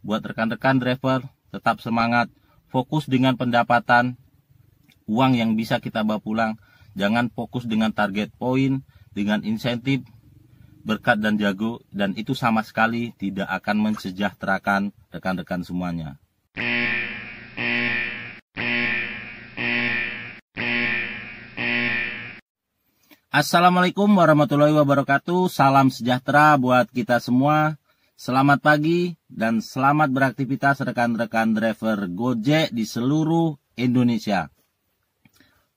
buat rekan-rekan driver tetap semangat, fokus dengan pendapatan, uang yang bisa kita bawa pulang. Jangan fokus dengan target poin, dengan insentif, berkat dan jago, dan itu sama sekali tidak akan mensejahterakan rekan-rekan semuanya. Assalamualaikum warahmatullahi wabarakatuh. Salam sejahtera buat kita semua. Selamat pagi dan selamat beraktivitas rekan-rekan driver Gojek di seluruh Indonesia.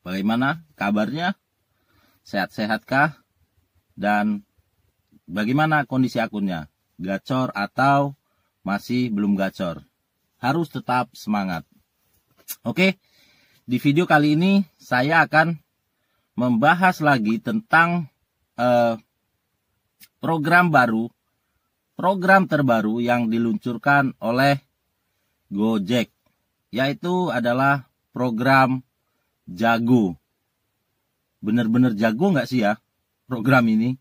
Bagaimana kabarnya? Sehat-sehatkah? Dan bagaimana kondisi akunnya? Gacor atau masih belum gacor? Harus tetap semangat. Oke, di video kali ini saya akan membahas lagi tentang program terbaru yang diluncurkan oleh Gojek, yaitu adalah program Jago. Bener-bener jago nggak sih ya program ini?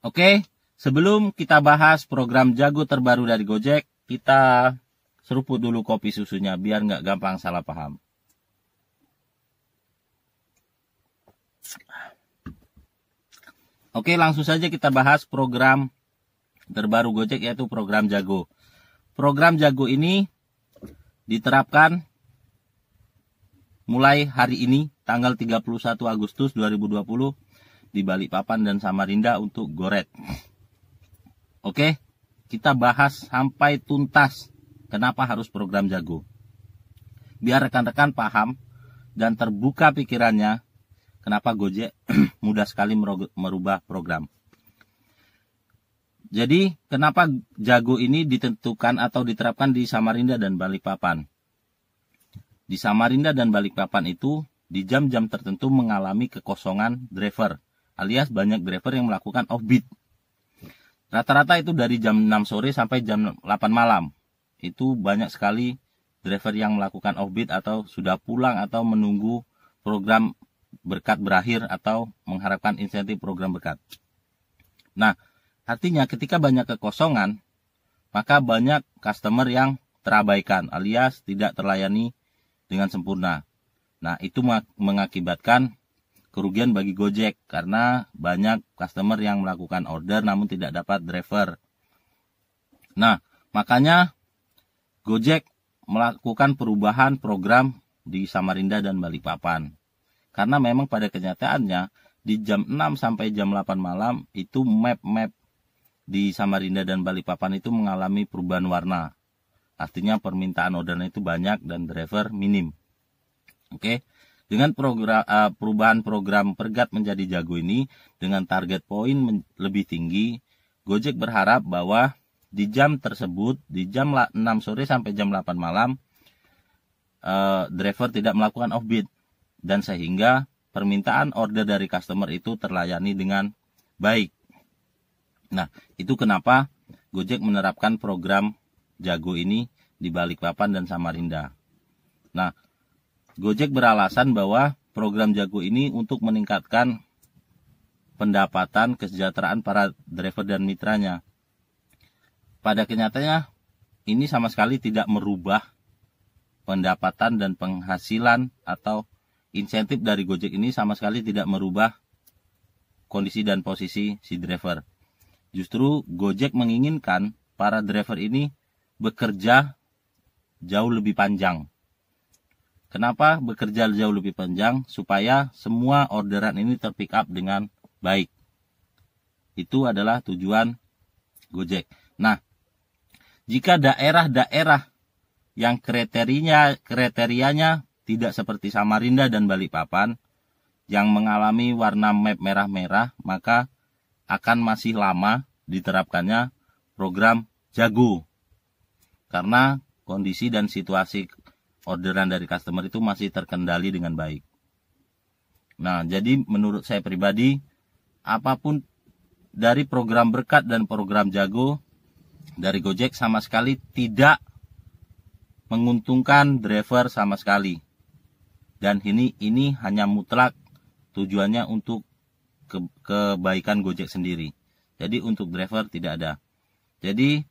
Oke, sebelum kita bahas program Jago terbaru dari Gojek, kita seruput dulu kopi susunya biar nggak gampang salah paham. Oke, langsung saja kita bahas program terbaru Gojek, yaitu program Jago. Program Jago ini diterapkan mulai hari ini, tanggal 31 Agustus 2020 di Balikpapan dan Samarinda untuk Goret. Oke, kita bahas sampai tuntas kenapa harus program Jago. Biar rekan-rekan paham dan terbuka pikirannya kenapa Gojek mudah sekali merubah program. Jadi, kenapa Jago ini ditentukan atau diterapkan di Samarinda dan Balikpapan? Di Samarinda dan Balikpapan itu, di jam-jam tertentu mengalami kekosongan driver, alias banyak driver yang melakukan off-beat. Rata-rata itu dari jam 6 sore sampai jam 8 malam. Itu banyak sekali driver yang melakukan off-beat atau sudah pulang atau menunggu program berkat berakhir atau mengharapkan insentif program berkat. Nah, artinya ketika banyak kekosongan, maka banyak customer yang terabaikan alias tidak terlayani dengan sempurna. Nah, itu mengakibatkan kerugian bagi Gojek karena banyak customer yang melakukan order namun tidak dapat driver. Nah, makanya Gojek melakukan perubahan program di Samarinda dan Balikpapan. Karena memang pada kenyataannya di jam 6 sampai jam 8 malam itu map di Samarinda dan Balikpapan itu mengalami perubahan warna. Artinya permintaan ordernya itu banyak dan driver minim. Oke. Dengan perubahan program Pergat menjadi Jago ini dengan target poin lebih tinggi, Gojek berharap bahwa di jam tersebut, di jam 6 sore sampai jam 8 malam, driver tidak melakukan off-beat. Dan sehingga permintaan order dari customer itu terlayani dengan baik. Nah, itu kenapa Gojek menerapkan program Jago ini di Balikpapan dan Samarinda. Nah, Gojek beralasan bahwa program Jago ini untuk meningkatkan pendapatan kesejahteraan para driver dan mitranya. Pada kenyataannya, ini sama sekali tidak merubah pendapatan dan penghasilan atau insentif dari Gojek ini sama sekali tidak merubah kondisi dan posisi si driver. Justru Gojek menginginkan para driver ini bekerja jauh lebih panjang. Kenapa bekerja jauh lebih panjang? Supaya semua orderan ini terpick up dengan baik. Itu adalah tujuan Gojek. Nah, jika daerah-daerah yang kriterianya tidak seperti Samarinda dan Balikpapan yang mengalami warna map merah-merah, maka akan masih lama diterapkannya program Jago. Karena kondisi dan situasi orderan dari customer itu masih terkendali dengan baik. Nah, jadi menurut saya pribadi, apapun dari program Berkat dan program Jago dari Gojek sama sekali tidak menguntungkan driver sama sekali. Dan ini hanya mutlak tujuannya untuk kebaikan Gojek sendiri. Jadi untuk driver tidak ada. Jadi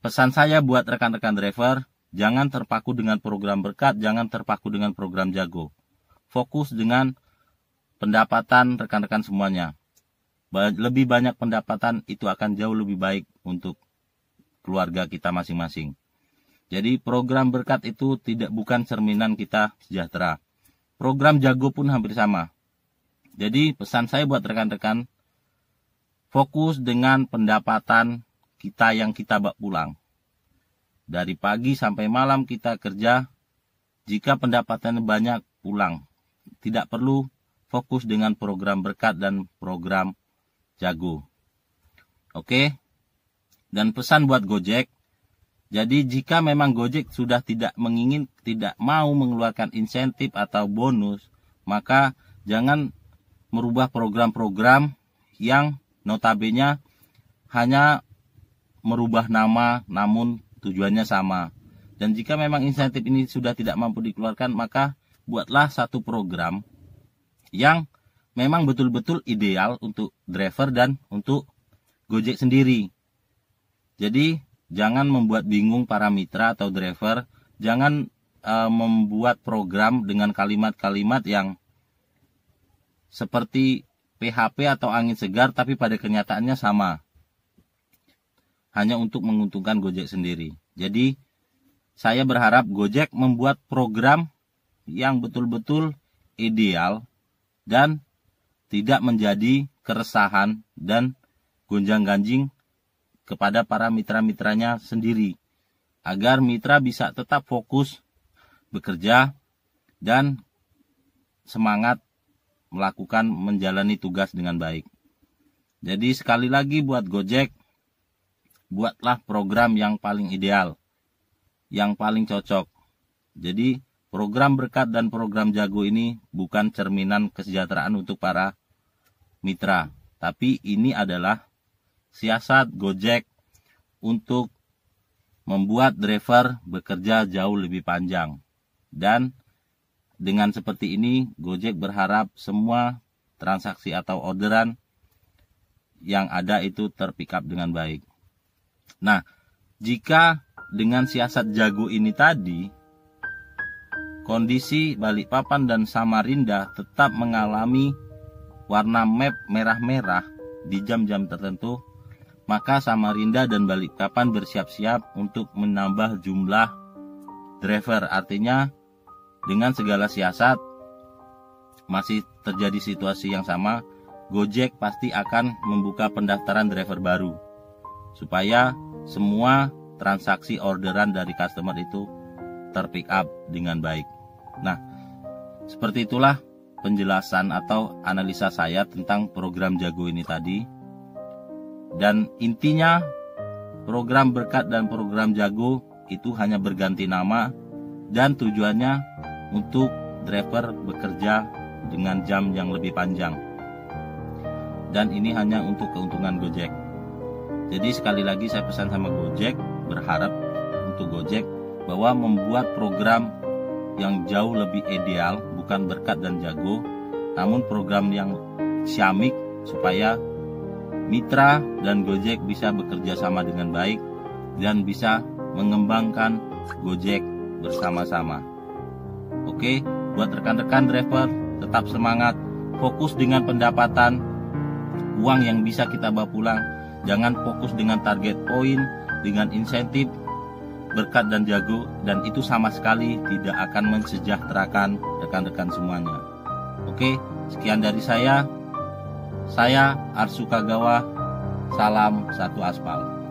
pesan saya buat rekan-rekan driver, jangan terpaku dengan program berkat, jangan terpaku dengan program jago. Fokus dengan pendapatan rekan-rekan semuanya. Lebih banyak pendapatan itu akan jauh lebih baik untuk keluarga kita masing-masing. Jadi program berkat itu bukan cerminan kita sejahtera. Program jago pun hampir sama. Jadi pesan saya buat rekan-rekan, fokus dengan pendapatan kita yang kita bawa pulang. Dari pagi sampai malam kita kerja, jika pendapatan banyak pulang. Tidak perlu fokus dengan program berkat dan program jago. Oke? Dan pesan buat Gojek, jadi jika memang Gojek sudah tidak mau mengeluarkan insentif atau bonus, maka jangan merubah program-program yang notabene hanya merubah nama namun tujuannya sama. Dan jika memang insentif ini sudah tidak mampu dikeluarkan, maka buatlah satu program yang memang betul-betul ideal untuk driver dan untuk Gojek sendiri. Jadi jangan membuat bingung para mitra atau driver, jangan membuat program dengan kalimat-kalimat yang seperti PHP atau angin segar tapi pada kenyataannya sama. Hanya untuk menguntungkan Gojek sendiri. Jadi saya berharap Gojek membuat program yang betul-betul ideal dan tidak menjadi keresahan dan gonjang-ganjing kepada para mitra-mitranya sendiri, agar mitra bisa tetap fokus bekerja dan semangat menjalani tugas dengan baik. Jadi sekali lagi buat Gojek, buatlah program yang paling ideal, yang paling cocok. Jadi program berkat dan program jago ini bukan cerminan kesejahteraan untuk para mitra, tapi ini adalah siasat Gojek untuk membuat driver bekerja jauh lebih panjang. Dan dengan seperti ini, Gojek berharap semua transaksi atau orderan yang ada itu terpick up dengan baik. Nah, jika dengan siasat jago ini tadi, kondisi Balikpapan dan Samarinda tetap mengalami warna map merah-merah di jam-jam tertentu, maka Samarinda dan Balikpapan bersiap-siap untuk menambah jumlah driver. Artinya dengan segala siasat masih terjadi situasi yang sama, Gojek pasti akan membuka pendaftaran driver baru supaya semua transaksi orderan dari customer itu terpick up dengan baik. Nah, seperti itulah penjelasan atau analisa saya tentang program jago ini tadi. Dan intinya program berkat dan program jago itu hanya berganti nama dan tujuannya untuk driver bekerja dengan jam yang lebih panjang. Dan ini hanya untuk keuntungan Gojek. Jadi sekali lagi saya pesan sama Gojek, berharap untuk Gojek bahwa membuat program yang jauh lebih ideal, bukan berkat dan jago, namun program yang syamik supaya mitra dan Gojek bisa bekerja sama dengan baik dan bisa mengembangkan Gojek bersama-sama. Oke, buat rekan-rekan driver tetap semangat, fokus dengan pendapatan, uang yang bisa kita bawa pulang, jangan fokus dengan target poin, dengan insentif, berkat dan jago, dan itu sama sekali tidak akan mensejahterakan rekan-rekan semuanya. Oke, sekian dari saya. Saya Arsu Kagawa, salam satu aspal.